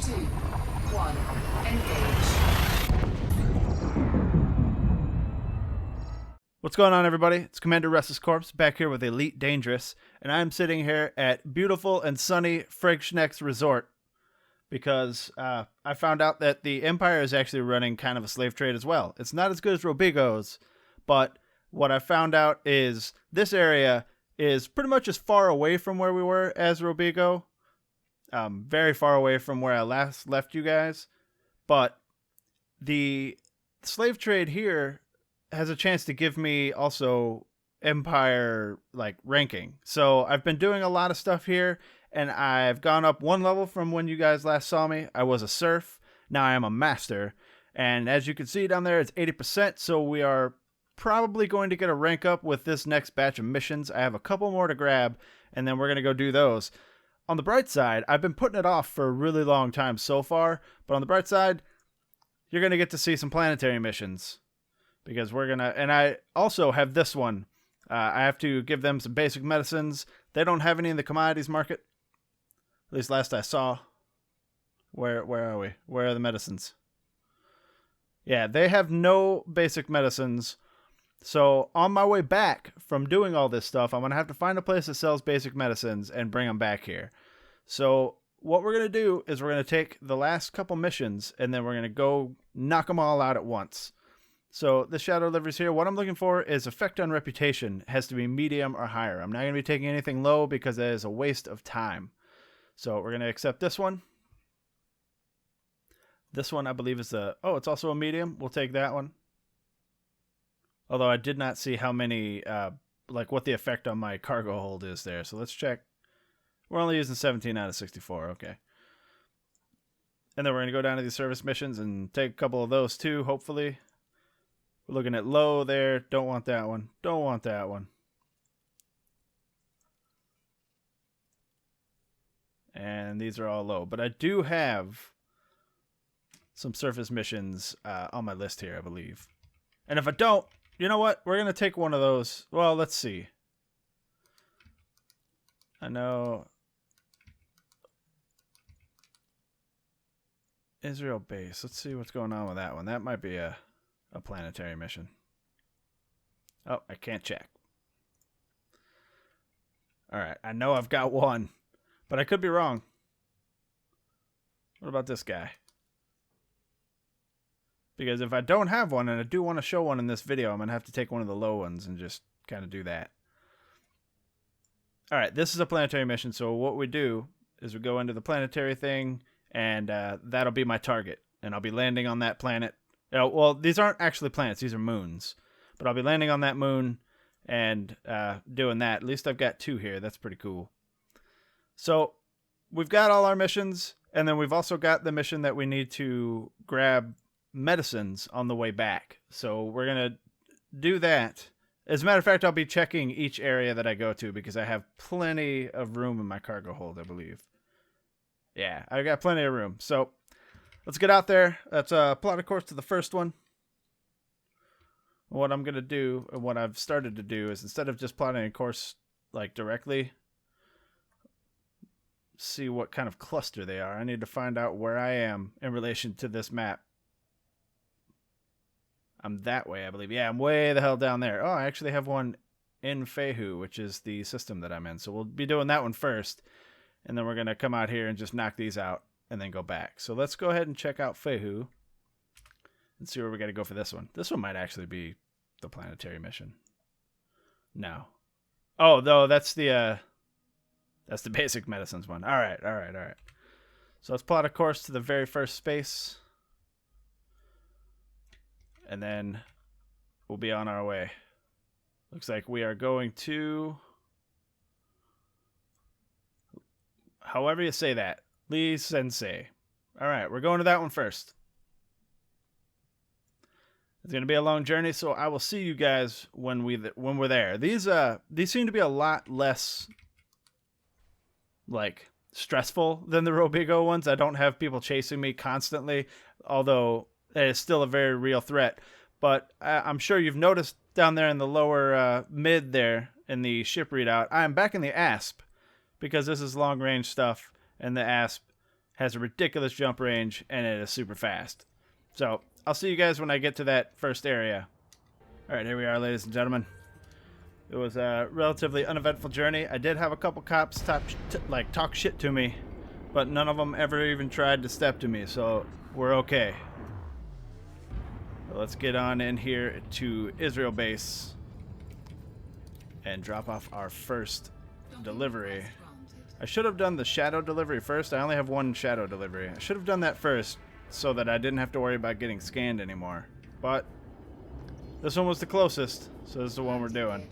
2, 1, engage. What's going on, everybody? It's Commander RestlessCorpse back here with Elite Dangerous, and I'm sitting here at beautiful and sunny Frigschneck's resort because I found out that the Empire is actually running kind of a slave trade as well. It's not as good as Robigo's, but what I found out is this area is pretty much as far away from where we were as Robigo, very far away from where I last left you guys, but the slave trade here has a chance to give me also Empire like ranking. So I've been doing a lot of stuff here, and I've gone up one level from when you guys last saw me. I was a serf, now I am a master, and as you can see down there, it's 80%. So we are probably going to get a rank up with this next batch of missions. I have a couple more to grab, and then we're going to go do those. On the bright side, I've been putting it off for a really long time so far, but on the bright side, you're going to get to see some planetary missions. Because we're going to, and I also have this one. I have to give them some basic medicines. They don't have any in the commodities market. At least last I saw. Where are we? Where are the medicines? Yeah, they have no basic medicines. So on my way back from doing all this stuff, I'm going to have to find a place that sells basic medicines and bring them back here. So what we're going to do is we're going to take the last couple missions and then we're going to go knock them all out at once. So the shadow deliveries here, what I'm looking for is effect on reputation. It has to be medium or higher. I'm not going to be taking anything low because that is a waste of time. So we're going to accept this one. This one I believe is it's also a medium. We'll take that one. Although I did not see how many, what the effect on my cargo hold is there. So let's check. We're only using 17 out of 64. Okay. And then we're going to go down to these service missions and take a couple of those too, hopefully. We're looking at low there. Don't want that one. Don't want that one. And these are all low. But I do have some surface missions on my list here, I believe. And if I don't, you know what? We're going to take one of those. Well, let's see. I know. Israel base. Let's see what's going on with that one. That might be a planetary mission. Oh, I can't check. Alright, I know I've got one, but I could be wrong. What about this guy? Because if I don't have one, and I do want to show one in this video, I'm going to have to take one of the low ones and just kind of do that. Alright, this is a planetary mission, so what we do is we go into the planetary thing, and that'll be my target. And I'll be landing on that planet. Well, these aren't actually planets. These are moons. But I'll be landing on that moon and doing that. At least I've got two here. That's pretty cool. So we've got all our missions. And then we've also got the mission that we need to grab medicines on the way back. So we're going to do that. As a matter of fact, I'll be checking each area that I go to because I have plenty of room in my cargo hold, I believe. Yeah, I've got plenty of room. So let's get out there. Let's plot a course to the first one. What I'm going to do, and what I've started to do, is instead of just plotting a course like directly, see what kind of cluster they are. I need to find out where I am in relation to this map. I'm that way, I believe. Yeah, I'm way the hell down there. Oh, I actually have one in Fehu, which is the system that I'm in. So we'll be doing that one first, and then we're going to come out here and just knock these out. And then go back. So let's go ahead and check out Fehu and see where we got to go for this one. This one might actually be the planetary mission. No. Oh, no, that's the basic medicines one. All right. So let's plot a course to the very first space. And then we'll be on our way. Looks like we are going to, however you say that. Lee Sensei. All right, we're going to that one first. It's going to be a long journey, so I will see you guys when we're there. These seem to be a lot less like stressful than the Robigo ones. I don't have people chasing me constantly, although it is still a very real threat. But I'm sure you've noticed down there in the lower mid there in the ship readout, I'm back in the ASP because this is long range stuff. And the ASP has a ridiculous jump range, and it is super fast. So I'll see you guys when I get to that first area. All right, here we are, ladies and gentlemen. It was a relatively uneventful journey. I did have a couple cops talk shit to me, but none of them ever even tried to step to me, so we're okay. So let's get on in here to Israel base and drop off our first delivery. I should have done the shadow delivery first. I only have one shadow delivery. I should have done that first so that I didn't have to worry about getting scanned anymore. But this one was the closest, so this is the one we're doing.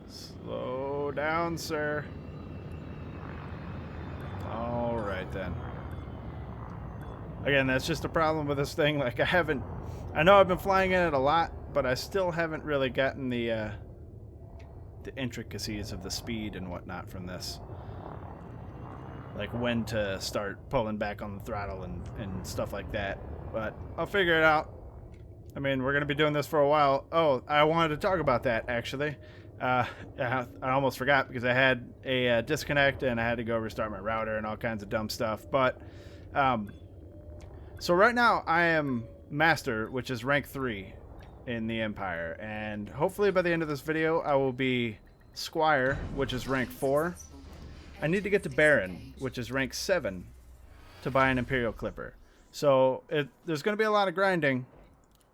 Slow down, sir. Alright then. Again, that's just a problem with this thing. Like, I know I've been flying in it a lot, but I still haven't really gotten the intricacies of the speed and whatnot from this. Like when to start pulling back on the throttle and stuff like that. But I'll figure it out. I mean, we're going to be doing this for a while. Oh, I wanted to talk about that, actually. I almost forgot because I had a disconnect and I had to go restart my router and all kinds of dumb stuff. But, so right now I am Master, which is rank 3 in the Empire. And hopefully by the end of this video, I will be Squire, which is rank 4. I need to get to Baron, which is rank 7, to buy an Imperial Clipper. So there's going to be a lot of grinding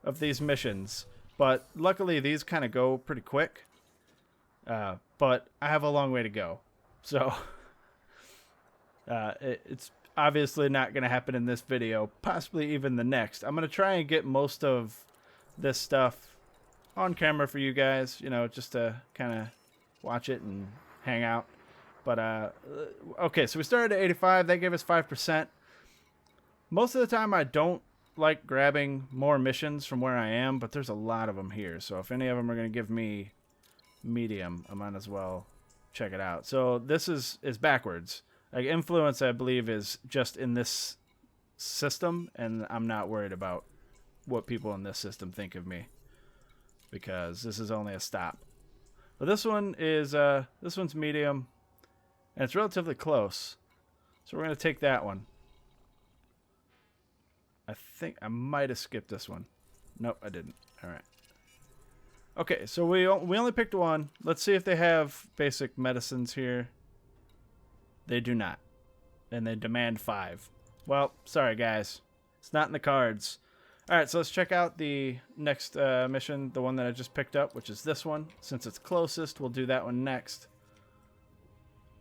of these missions, but luckily these kind of go pretty quick. But I have a long way to go. So it's obviously not going to happen in this video, possibly even the next. I'm going to try and get most of this stuff on camera for you guys, you know, just to kind of watch it and hang out. But, okay, so we started at 85. That gave us 5%. Most of the time I don't like grabbing more missions from where I am, but there's a lot of them here. So if any of them are going to give me medium, I might as well check it out. So this is backwards. Like influence, I believe, is just in this system, and I'm not worried about what people in this system think of me because this is only a stop. But this one is this one's medium, and it's relatively close. So we're going to take that one. I think I might have skipped this one. Nope, I didn't. All right. Okay, so we only picked one. Let's see if they have basic medicines here. They do not. And they demand 5. Well, sorry, guys. It's not in the cards. All right, so let's check out the next mission, the one that I just picked up, which is this one. Since it's closest, we'll do that one next.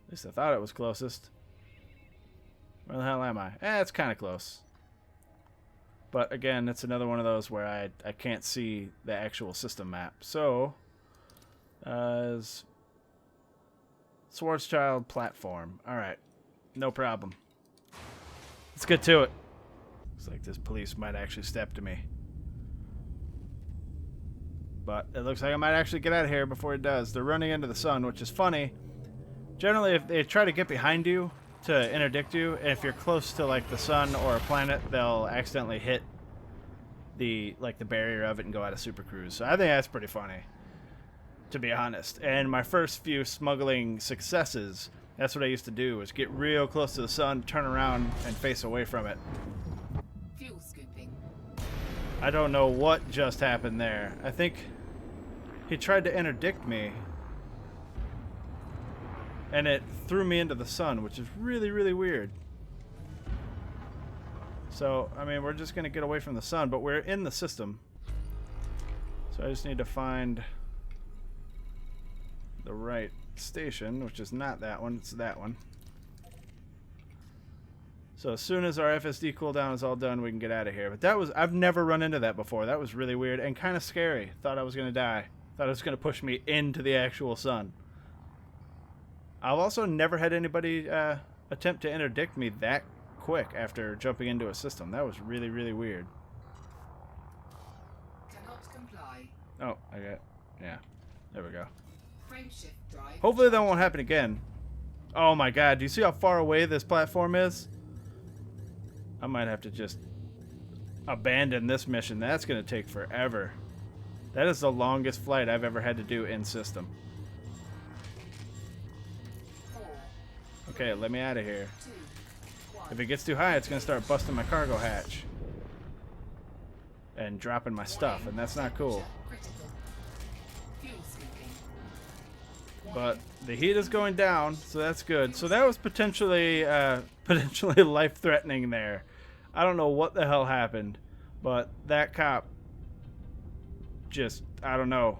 At least I thought it was closest. Where the hell am I? It's kind of close. But again, it's another one of those where I can't see the actual system map. So, Schwarzschild platform. All right, no problem. Let's get to it. Looks like this police might actually step to me. But it looks like I might actually get out of here before it does. They're running into the sun, which is funny. Generally, if they try to get behind you to interdict you, and if you're close to like the sun or a planet, they'll accidentally hit the barrier of it and go out of super cruise. So I think that's pretty funny, to be honest. And my first few smuggling successes, that's what I used to do, was get real close to the sun, turn around, and face away from it. Fuel scooping. I don't know what just happened there. I think he tried to interdict me, and it threw me into the sun, which is really, really weird. So, I mean, we're just going to get away from the sun, but we're in the system. So I just need to find the right station, which is not that one, it's that one. So as soon as our FSD cooldown is all done, we can get out of here. But that was, I've never run into that before. That was really weird and kind of scary. Thought I was going to die. Thought it was going to push me into the actual sun. I've also never had anybody attempt to interdict me that quick after jumping into a system. That was really, really weird. Cannot comply. Oh, I got, yeah, there we go. Frameshift drive. Hopefully that won't happen again. Oh my god, do you see how far away this platform is? I might have to just abandon this mission. That's going to take forever. That is the longest flight I've ever had to do in system. 4, Okay, let me out of here. 2, 1. If it gets too high, it's going to start busting my cargo hatch. And dropping my stuff, and that's not cool. Critical. Fuel scooping. But the heat is going down, so that's good. So that was potentially potentially life-threatening there. I don't know what the hell happened, but that cop just, I don't know,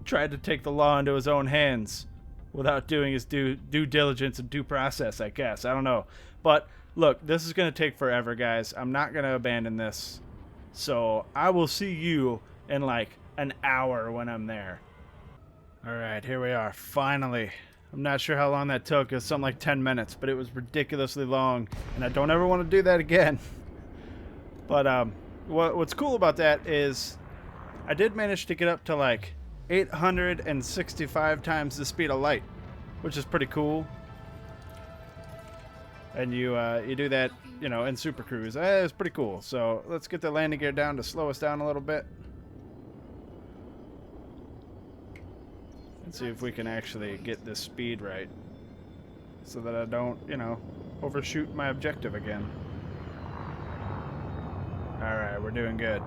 tried to take the law into his own hands without doing his due diligence and due process, I guess. I don't know. But look, this is going to take forever, guys. I'm not going to abandon this. So I will see you in like an hour when I'm there. All right, here we are. Finally. I'm not sure how long that took. It was something like 10 minutes, but it was ridiculously long, and I don't ever want to do that again. But what's cool about that is I did manage to get up to like 865 times the speed of light, which is pretty cool. And you do that, you know, in Super Cruise. It's pretty cool. So let's get the landing gear down to slow us down a little bit. And see if we can actually get this speed right. So that I don't, you know, overshoot my objective again. Alright, we're doing good.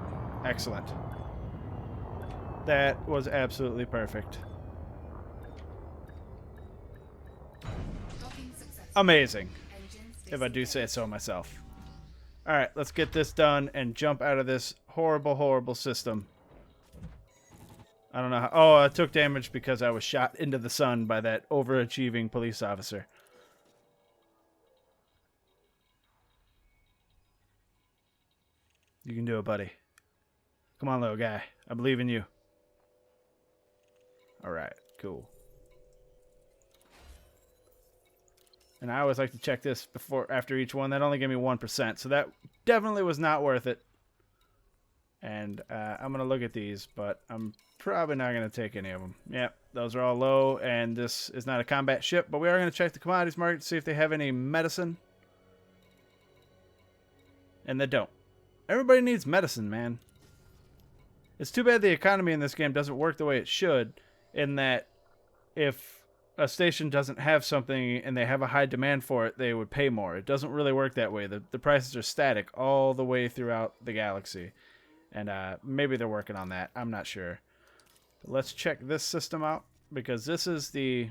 Excellent. That was absolutely perfect. Amazing. If I do say so myself. Alright, let's get this done and jump out of this horrible, horrible system. I don't know how. Oh, I took damage because I was shot into the sun by that overachieving police officer. You can do it, buddy. Come on, little guy. I believe in you. Alright, cool. And I always like to check this after each one. That only gave me 1%, so that definitely was not worth it. And I'm going to look at these, but I'm probably not going to take any of them. Yep, those are all low, and this is not a combat ship, but we are going to check the commodities market to see if they have any medicine. And they don't. Everybody needs medicine, man. It's too bad the economy in this game doesn't work the way it should, in that if a station doesn't have something and they have a high demand for it, they would pay more. It doesn't really work that way. The prices are static all the way throughout the galaxy. And maybe they're working on that. I'm not sure. But let's check this system out, because this is the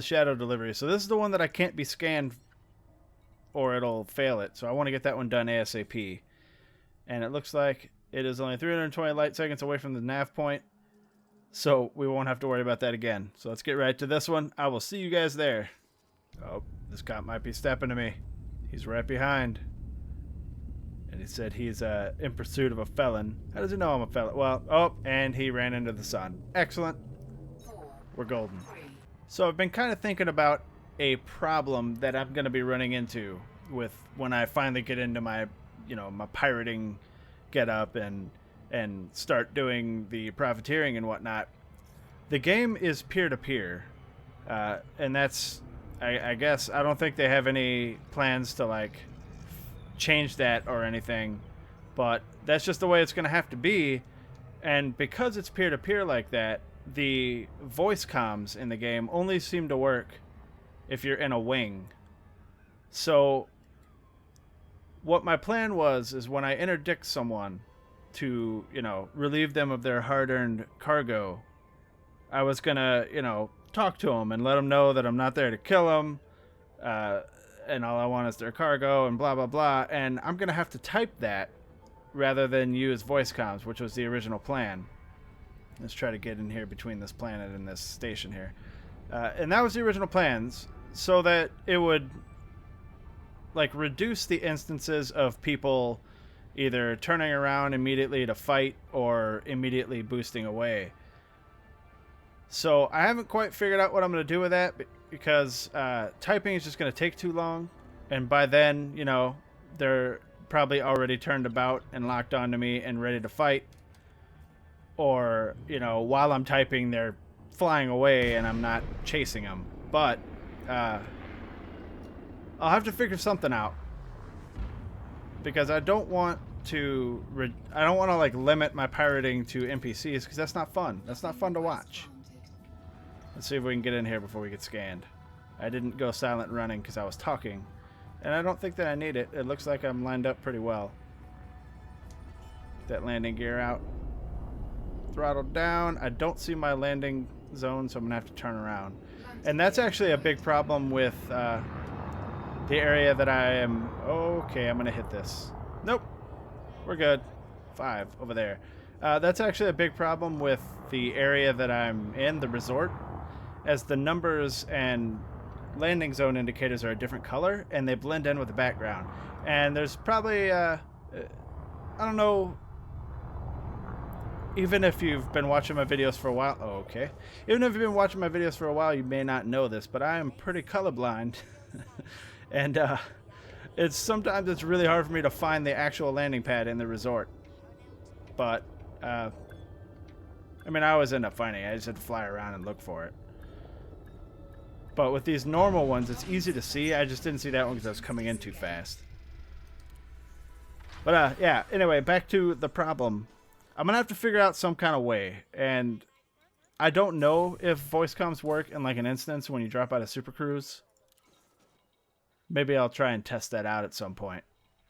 shadow delivery. So this is the one that I can't be scanned or it'll fail it. So I want to get that one done ASAP. And it looks like it is only 320 light seconds away from the nav point. So we won't have to worry about that again. So let's get right to this one. I will see you guys there. Oh, this cop might be stepping to me. He's right behind. And he said he's in pursuit of a felon. How does he know I'm a felon? Well, oh, and he ran into the sun. Excellent. We're golden. So I've been kind of thinking about a problem that I'm going to be running into with when I finally get into my, you know, my pirating get up and start doing the profiteering and whatnot. The game is peer-to-peer, and that's, I guess, I don't think they have any plans to like change that or anything, but that's just the way it's going to have to be. And because it's peer-to-peer like that, the voice comms in the game only seem to work if you're in a wing. So what my plan was is when I interdict someone to, you know, relieve them of their hard-earned cargo, I was gonna, you know, talk to them and let them know that I'm not there to kill them, and all I want is their cargo and blah blah blah. And I'm gonna have to type that rather than use voice comms, which was the original plan. Let's try to get in here between this planet and this station here, and that was the original plans, so that it would like reduce the instances of people either turning around immediately to fight or immediately boosting away. So I haven't quite figured out what I'm going to do with that, because typing is just going to take too long. And by then, you know, they're probably already turned about and locked onto me and ready to fight. Or, you know, while I'm typing, they're flying away and I'm not chasing them. But I'll have to figure something out, because I don't want to like limit my pirating to NPCs, because that's not fun. That's not fun to watch. Let's see if we can get in here before we get scanned. I didn't go silent running because I was talking. And I don't think that I need it. It looks like I'm lined up pretty well. That landing gear out. Throttle down. I don't see my landing zone, so I'm going to have to turn around. And that's actually a big problem with the area that I am... Okay, I'm going to hit this. Nope. We're good. 5 over there. That's actually a big problem with the area that I'm in, the resort, as the numbers and landing zone indicators are a different color, and they blend in with the background. And there's probably, I don't know, even if you've been watching my videos for a while, even if you've been watching my videos for a while, you may not know this, but I am pretty colorblind. And sometimes it's really hard for me to find the actual landing pad in the resort. But, I mean, I always end up finding it. I just have to fly around and look for it. But with these normal ones, it's easy to see. I just didn't see that one because I was coming in too fast. But, yeah, anyway, back to the problem. I'm going to have to figure out some kind of way. And I don't know if voice comms work in, like, an instance when you drop out of Super Cruise. Maybe I'll try and test that out at some point.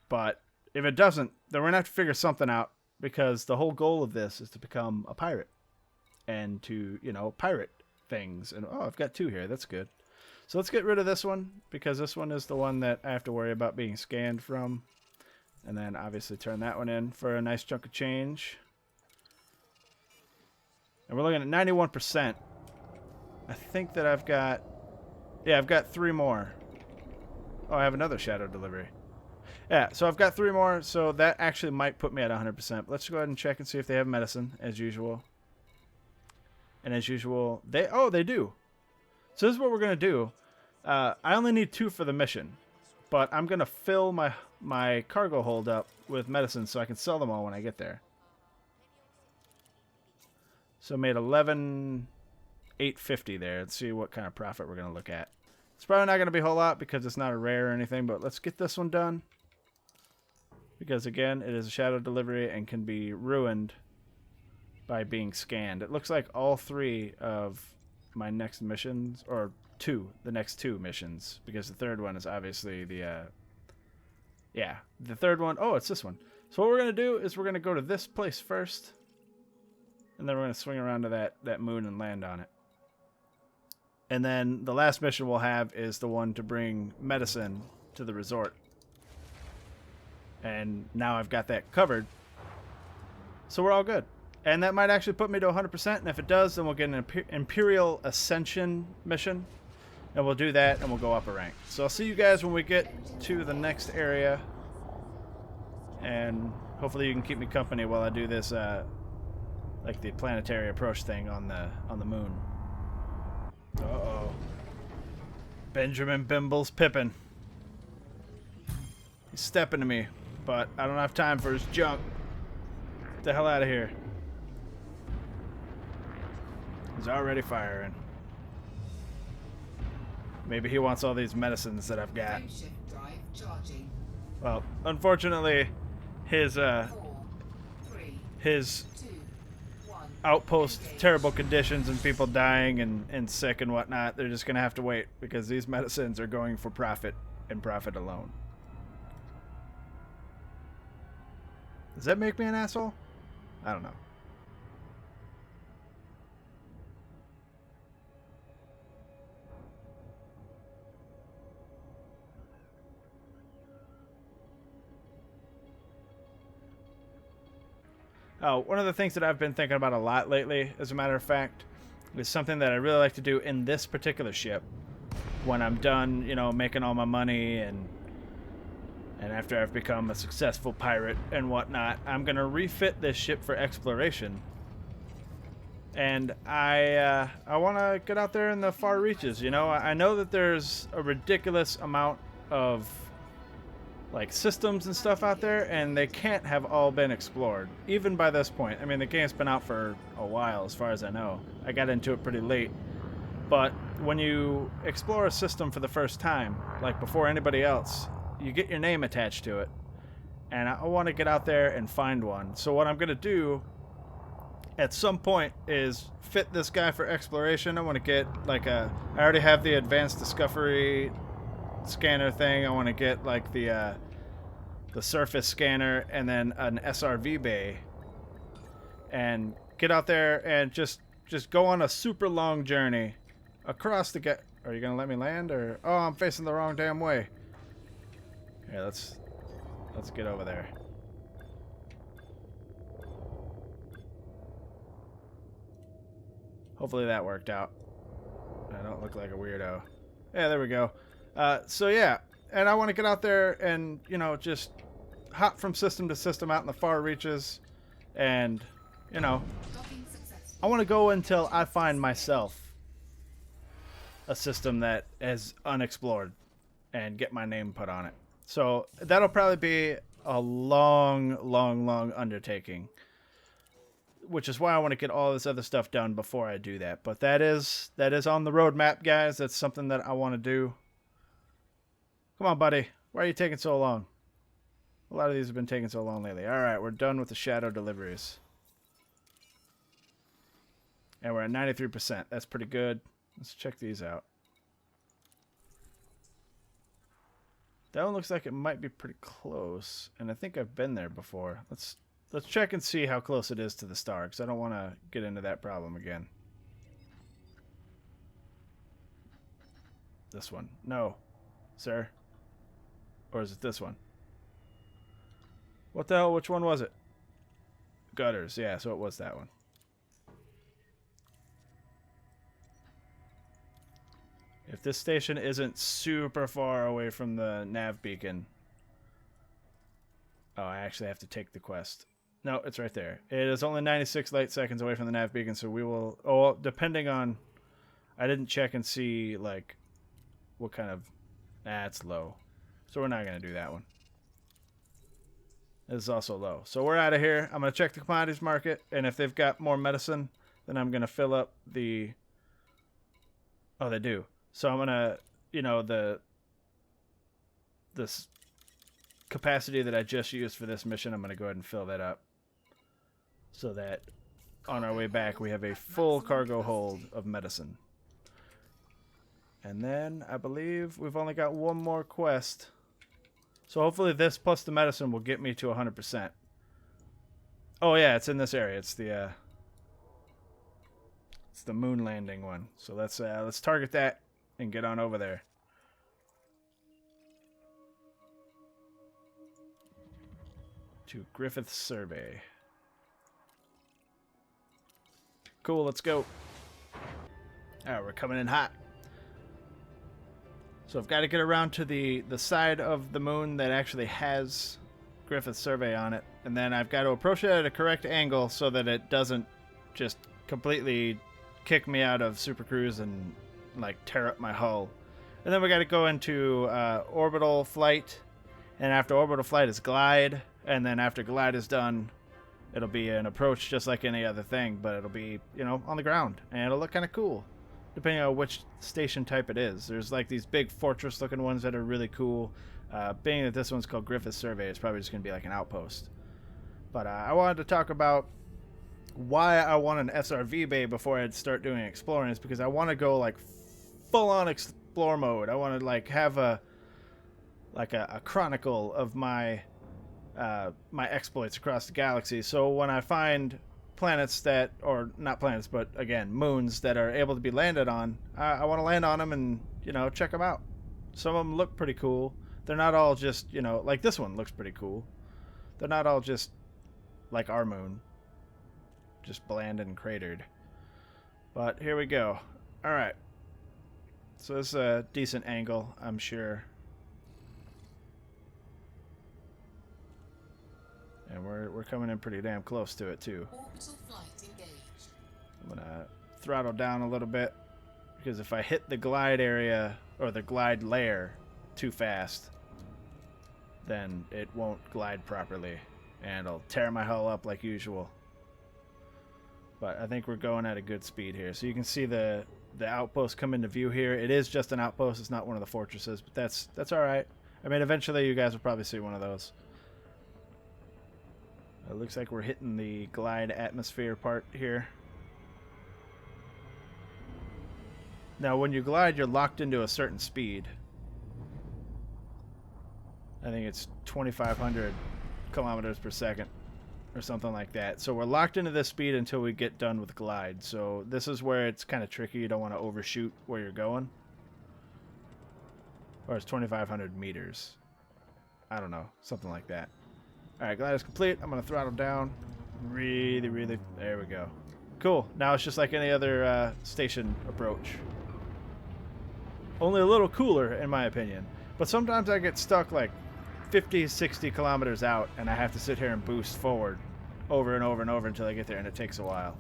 But if it doesn't, then we're going to have to figure something out. Because the whole goal of this is to become a pirate. And to, you know, pirate things. And oh, I've got 2 here. That's good. So let's get rid of this one, because this one is the one that I have to worry about being scanned from. And then obviously turn that one in for a nice chunk of change. And we're looking at 91%. I think that I've got... Yeah, I've got 3 more. Oh, I have another shadow delivery. Yeah, so I've got 3 more, so that actually might put me at 100%. Let's go ahead and check and see if they have medicine, as usual. And as usual, they do. So this is what we're going to do. I only need 2 for the mission. But I'm going to fill my cargo hold up with medicine so I can sell them all when I get there. So I made 11,850 there. Let's see what kind of profit we're going to look at. It's probably not going to be a whole lot because it's not a rare or anything, but let's get this one done. Because again, it is a shadow delivery and can be ruined by being scanned. It looks like all 3 of my next missions, or 2, the next 2 missions, because the 3rd one is obviously the, yeah, the 3rd one. Oh, it's this one. So what we're going to do is we're going to go to this place first, and then we're going to swing around to that moon and land on it. And then the last mission we'll have is the one to bring medicine to the resort. And now I've got that covered. So we're all good. And that might actually put me to 100%. And if it does, then we'll get an Imperial Ascension mission. And we'll do that, and we'll go up a rank. So I'll see you guys when we get to the next area. And hopefully you can keep me company while I do this, like the planetary approach thing on the moon. Uh-oh. Benjamin Bimble's Pippin. He's stepping to me, but I don't have time for his junk. Get the hell out of here. He's already firing. Maybe he wants all these medicines that I've got. Well, unfortunately, his outpost, terrible conditions and people dying and sick and whatnot, they're just going to have to wait because these medicines are going for profit and profit alone. Does that make me an asshole? I don't know. Oh, one of the things that I've been thinking about a lot lately, as a matter of fact, is something that I really like to do in this particular ship. When I'm done, you know, making all my money and after I've become a successful pirate and whatnot, I'm going to refit this ship for exploration. And I want to get out there in the far reaches, you know. I know that there's a ridiculous amount of like systems and stuff out there, and they can't have all been explored even by this point. I mean, the game's been out for a while as far as I know. I got into it pretty late, but when you explore a system for the first time, like before anybody else, you get your name attached to it, and I want to get out there and find one. So what I'm going to do at some point is fit this guy for exploration. I want to get like I already have the advanced discovery scanner thing. I want to get like the surface scanner and then an SRV bay and get out there and just go on a super long journey across the Are you gonna let me land, or oh, I'm facing the wrong damn way? Yeah, let's get over there. Hopefully that worked out. I don't look like a weirdo. Yeah, there we go. So yeah, and I want to get out there and, you know, just hop from system to system out in the far reaches, and, you know, I want to go until I find myself a system that is unexplored and get my name put on it. So that'll probably be a long undertaking, which is why I want to get all this other stuff done before I do that. But that is on the roadmap, guys. That's something that I want to do. Come on, buddy. Why are you taking so long? A lot of these have been taking so long lately. All right, we're done with the shadow deliveries. And we're at 93%. That's pretty good. Let's check these out. That one looks like it might be pretty close, and I think I've been there before. Let's check and see how close it is to the star, because I don't want to get into that problem again. This one. No, sir. Or is it this one? What the hell? Which one was it? Gutters. Yeah, so it was that one. If this station isn't super far away from the nav beacon... Oh, I actually have to take the quest. No, it's right there. It is only 96 light seconds away from the nav beacon, so we will... Oh, depending on... I didn't check and see, like, what kind of... it's low. So we're not going to do that one. This is also low. So we're out of here. I'm going to check the commodities market, and if they've got more medicine, then I'm going to fill up the... Oh, they do. So I'm going to, you know, this capacity that I just used for this mission, I'm going to go ahead and fill that up so that on our way back we have a full cargo hold of medicine. And then I believe we've only got one more quest. So hopefully this plus the medicine will get me to 100%. Oh yeah, it's in this area. It's the moon landing one. So let's target that and get on over there. To Griffith's survey. Cool, let's go. Alright, we're coming in hot. So I've got to get around to the side of the moon that actually has Griffith's survey on it. And then I've got to approach it at a correct angle so that it doesn't just completely kick me out of Super Cruise and like tear up my hull. And then we got to go into orbital flight, and after orbital flight is glide, and then after glide is done, it'll be an approach just like any other thing, but it'll be, you know, on the ground, and it'll look kind of cool depending on which station type it is. There's like these big fortress looking ones that are really cool. Being that this one's called Griffith's Survey, it's probably just going to be like an outpost. But I wanted to talk about why I want an SRV bay before I'd start doing exploring, is because I want to go like full on explore mode. I want to like have a chronicle of my my exploits across the galaxy. So when I find planets that, or not planets, but again moons that are able to be landed on, I want to land on them and, you know, check them out. Some of them look pretty cool. They're not all just, you know, like this one looks pretty cool. They're not all just like our moon, just bland and cratered. But here we go. All right. So this is a decent angle, I'm sure. And we're coming in pretty damn close to it too. Orbital flight engaged. I'm gonna throttle down a little bit, because if I hit the glide area or the glide layer too fast, then it won't glide properly and it'll tear my hull up like usual. But I think we're going at a good speed here. So you can see the outpost come into view here. It is just an outpost. It's not one of the fortresses, but that's all right. I mean, eventually you guys will probably see one of those. It looks like we're hitting the glide atmosphere part here. Now, when you glide, you're locked into a certain speed. I think it's 2,500 kilometers per second or something like that. So we're locked into this speed until we get done with glide. So this is where it's kind of tricky. You don't want to overshoot where you're going. Or it's 2,500 meters. I don't know. Something like that. Alright, glide is complete. I'm going to throttle down. Really, really... There we go. Cool. Now it's just like any other station approach. Only a little cooler, in my opinion. But sometimes I get stuck like 50, 60 kilometers out, and I have to sit here and boost forward over and over and over until I get there, and it takes a while.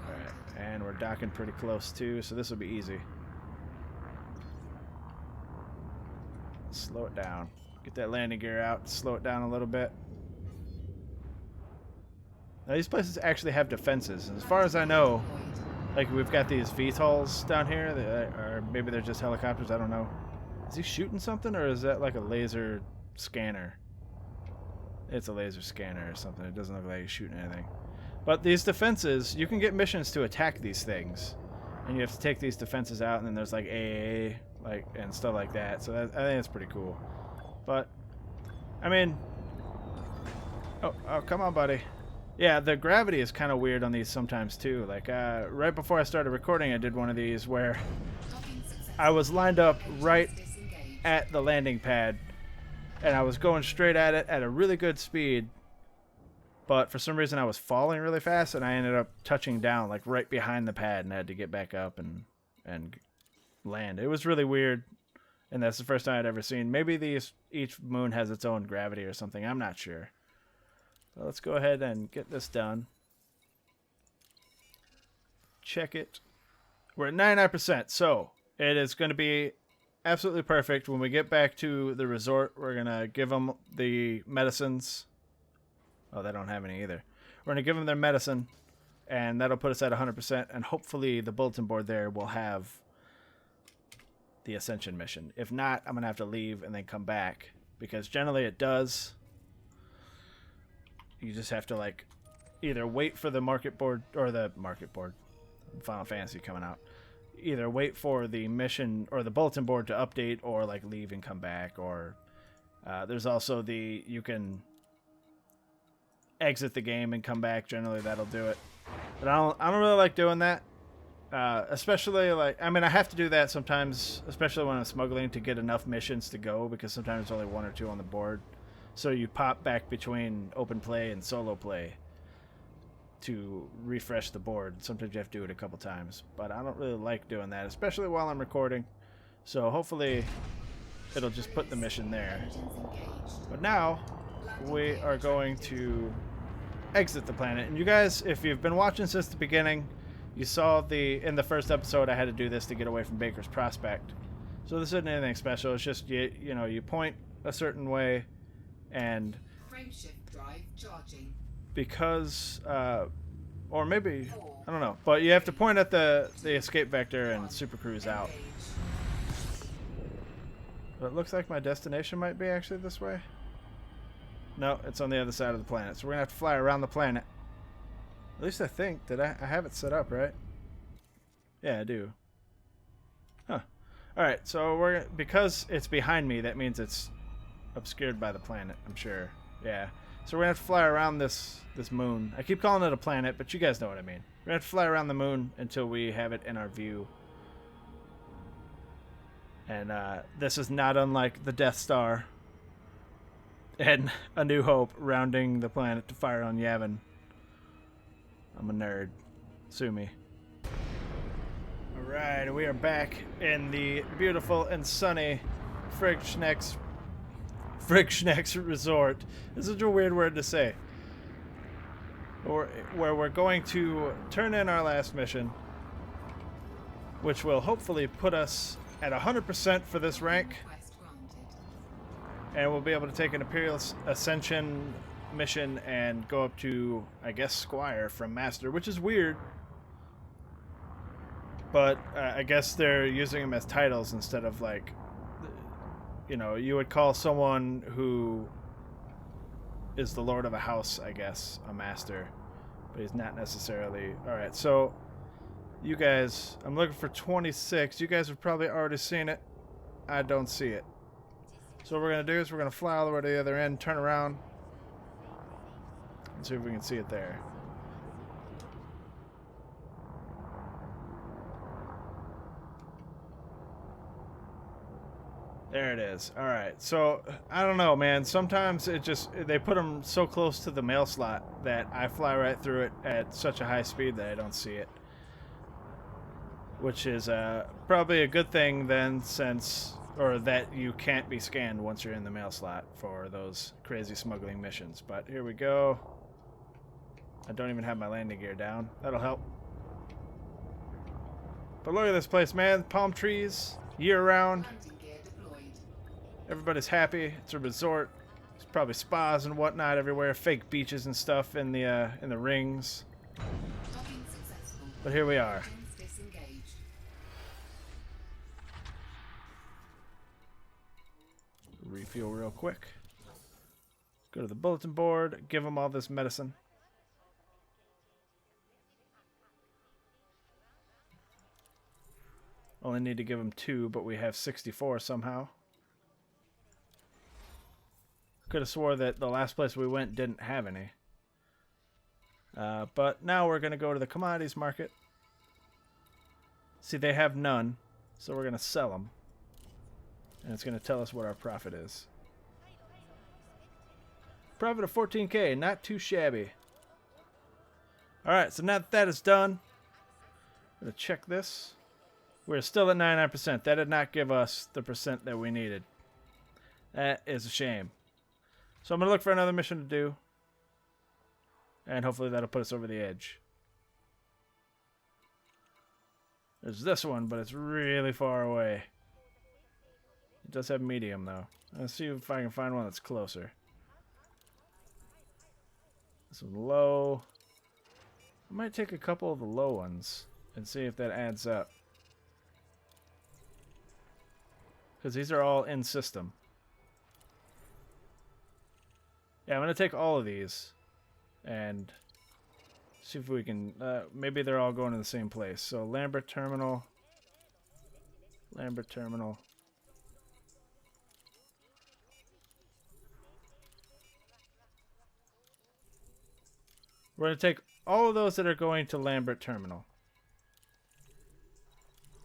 Alright, and we're docking pretty close too, so this will be easy. Slow it down. Get that landing gear out, slow it down a little bit. Now these places actually have defenses, and as far as I know, like we've got these VTOLs down here, or maybe they're just helicopters, I don't know. Is he shooting something, or is that like a laser scanner? It's a laser scanner or something. It doesn't look like he's shooting anything. But these defenses, you can get missions to attack these things, and you have to take these defenses out, and then there's like AA, like, and stuff like that. So I think it's pretty cool. But I mean, oh, come on, buddy. Yeah, the gravity is kind of weird on these sometimes too. Like right before I started recording, I did one of these where I was lined up right at the landing pad, and I was going straight at it at a really good speed, but for some reason I was falling really fast, and I ended up touching down like right behind the pad and had to get back up and land. It was really weird, and that's the first time I'd ever seen. Maybe each moon has its own gravity or something. I'm not sure. So let's go ahead and get this done. Check it. We're at 99%, so it is going to be absolutely perfect. When we get back to the resort, we're going to give them the medicines. Oh, they don't have any either. We're going to give them their medicine, and that'll put us at 100%, and hopefully the bulletin board there will have the Ascension mission. If not, I'm going to have to leave and then come back, because generally it does. You just have to like either wait for the market board, or the market board, Final Fantasy coming out. Either wait for the mission or the bulletin board to update, or like leave and come back, or there's also you can exit the game and come back. Generally that'll do it, but I don't really like doing that, especially like, I mean, I have to do that sometimes, especially when I'm smuggling, to get enough missions to go, because sometimes there's only 1 or 2 on the board, so you pop back between open play and solo play to refresh the board. Sometimes you have to do it a couple times, but I don't really like doing that, especially while I'm recording. So hopefully it'll just put the mission there. But now we are going to exit the planet. And you guys, if you've been watching since the beginning, you saw in the first episode I had to do this to get away from Baker's Prospect. So this isn't anything special. It's just you know, you point a certain way, and Frameshift drive charging. Because or maybe, I don't know, but you have to point at the escape vector and super cruise out. But it looks like my destination might be actually this way. No, it's on the other side of the planet, so we're gonna have to fly around the planet. At least I think that I have it set up, right? Yeah, I do. Huh. Alright, so because it's behind me, that means it's obscured by the planet, I'm sure. Yeah. So we're gonna have to fly around this moon. I keep calling it a planet, but you guys know what I mean. We're gonna have to fly around the moon until we have it in our view. And this is not unlike the Death Star and A New Hope rounding the planet to fire on Yavin. I'm a nerd. Sue me. Alright, we are back in the beautiful and sunny Frigschneck's resort. This is such a weird word to say. Where we're going to turn in our last mission, which will hopefully put us at 100% for this rank, and we'll be able to take an Imperial Ascension mission and go up to, I guess, Squire from Master, which is weird, but I guess they're using them as titles instead of, like, you know, you would call someone who is the lord of a house, I guess, a master. But he's not necessarily... Alright, so you guys, I'm looking for 26. You guys have probably already seen it. I don't see it. So what we're going to do is we're going to fly all the way to the other end, turn around, and see if we can see it there. There it is. Alright, so I don't know, man. Sometimes it just, they put them so close to the mail slot that I fly right through it at such a high speed that I don't see it. Which is probably a good thing then, since, or that you can't be scanned once you're in the mail slot for those crazy smuggling missions. But here we go. I don't even have my landing gear down. That'll help. But look at this place, man. Palm trees, year-round. Everybody's happy. It's a resort. There's probably spas and whatnot everywhere. Fake beaches and stuff in the rings. But here we are. Refuel real quick. Go to the bulletin board. Give them all this medicine. Only need to give them 2, but we have 64 somehow. Could have swore that the last place we went didn't have any. But now we're going to go to the commodities market. See, they have none, so we're going to sell them. And it's going to tell us what our profit is. Profit of 14K, not too shabby. Alright, so now that is done, I'm going to check this. We're still at 99%. That did not give us the percent that we needed. That is a shame. So I'm going to look for another mission to do. And hopefully that'll put us over the edge. There's this one, but it's really far away. It does have medium, though. Let's see if I can find one that's closer. This one's low. I might take a couple of the low ones and see if that adds up. Because these are all in system. Yeah, I'm going to take all of these and see if we can... maybe they're all going to the same place. So Lambert Terminal. Lambert Terminal. We're going to take all of those that are going to Lambert Terminal.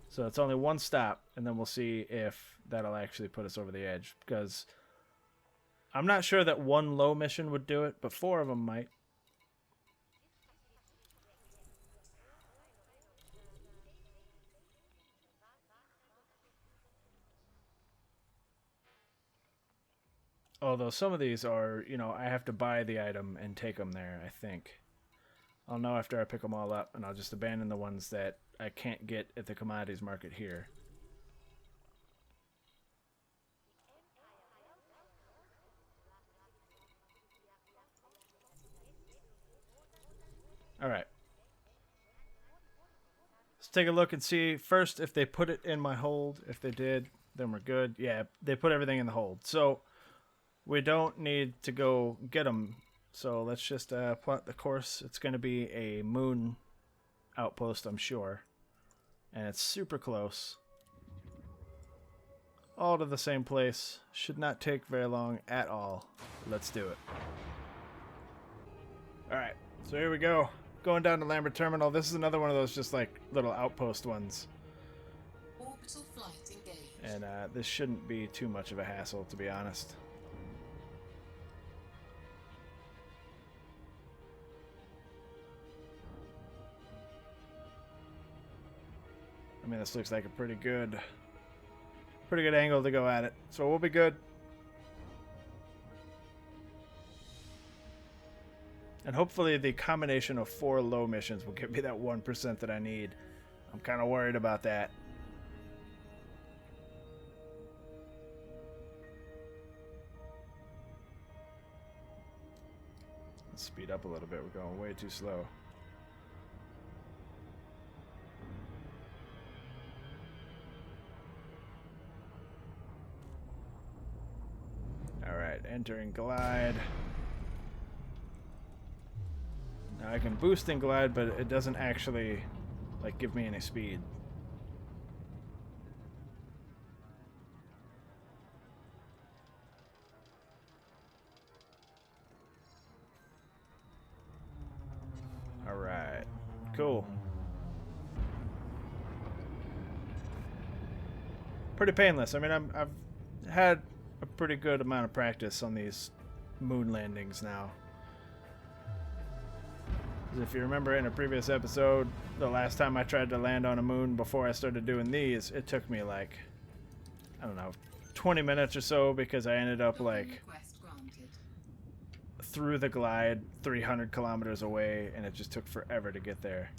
So it's only one stop, and then we'll see if that'll actually put us over the edge. Because I'm not sure that one low mission would do it, but 4 of them might. Although some of these are, you know, I have to buy the item and take them there, I think. I'll know after I pick them all up, and I'll just abandon the ones that I can't get at the commodities market here. Alright. Let's take a look and see first if they put it in my hold. If they did, then we're good. Yeah, they put everything in the hold. So we don't need to go get them. So let's just plot the course. It's going to be a moon outpost, I'm sure. And it's super close. All to the same place. Should not take very long at all. Let's do it. Alright, so here we go. Going down to Lambert Terminal. This is another one of those just like little outpost ones. Orbital flight engaged. And this shouldn't be too much of a hassle, to be honest. I mean, this looks like a pretty good angle to go at it. So we'll be good. And hopefully the combination of 4 low missions will give me that 1% that I need. I'm kind of worried about that. Let's speed up a little bit. We're going way too slow. Alright, entering glide. Now I can boost and glide, but it doesn't actually like give me any speed. All right, cool. Pretty painless. I mean, I've had a pretty good amount of practice on these moon landings now. If you remember in a previous episode, the last time I tried to land on a moon before I started doing these, it took me like, I don't know, 20 minutes or so because I ended up like through the glide 300 kilometers away and it just took forever to get there.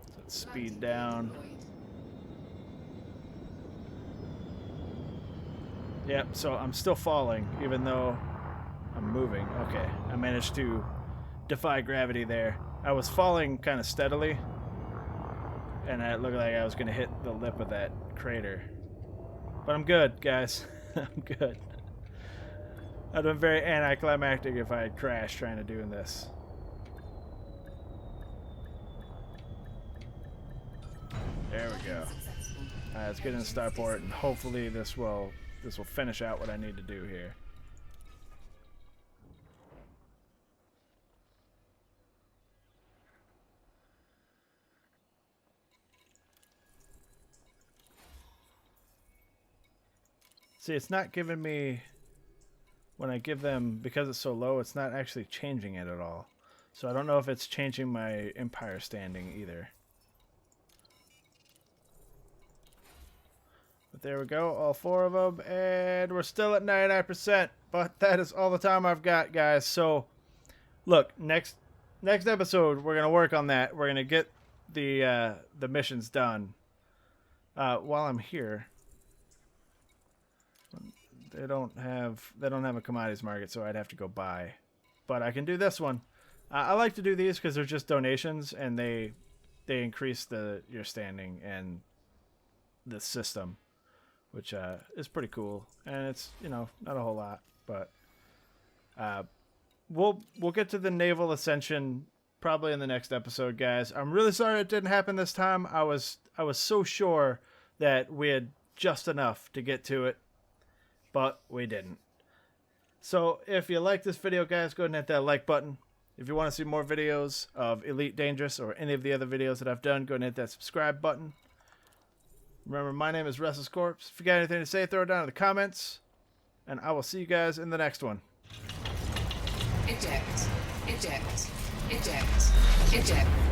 So let's speed down. Yep, so I'm still falling, even though I'm moving. Okay, I managed to defy gravity there. I was falling kind of steadily, and it looked like I was going to hit the lip of that crater. But I'm good, guys. I'm good. I'd have been very anticlimactic if I had crashed trying to do this. There we go. Alright, let's get in the starport, and hopefully this will finish out what I need to do here. See, it's not giving me, when I give them, because it's so low, it's not actually changing it at all. So I don't know if it's changing my Empire standing either. But there we go, all 4 of them, and we're still at 99%, but that is all the time I've got, guys. So, look, next episode, we're going to work on that. We're going to get the missions done. While I'm here, they don't have a commodities market, so I'd have to go buy. But I can do this one. I like to do these because they're just donations, and they increase your standing and the system, which is pretty cool. And it's, you know, not a whole lot, but we'll get to the naval ascension probably in the next episode, guys. I'm really sorry it didn't happen this time. I was so sure that we had just enough to get to it, but we didn't. So if you like this video, guys, go ahead and hit that like button. If you want to see more videos of Elite Dangerous or any of the other videos that I've done, go ahead and hit that subscribe button. Remember, my name is RestlessCorpse. If you got anything to say, throw it down in the comments. And I will see you guys in the next one. Eject. Eject. Eject. Eject.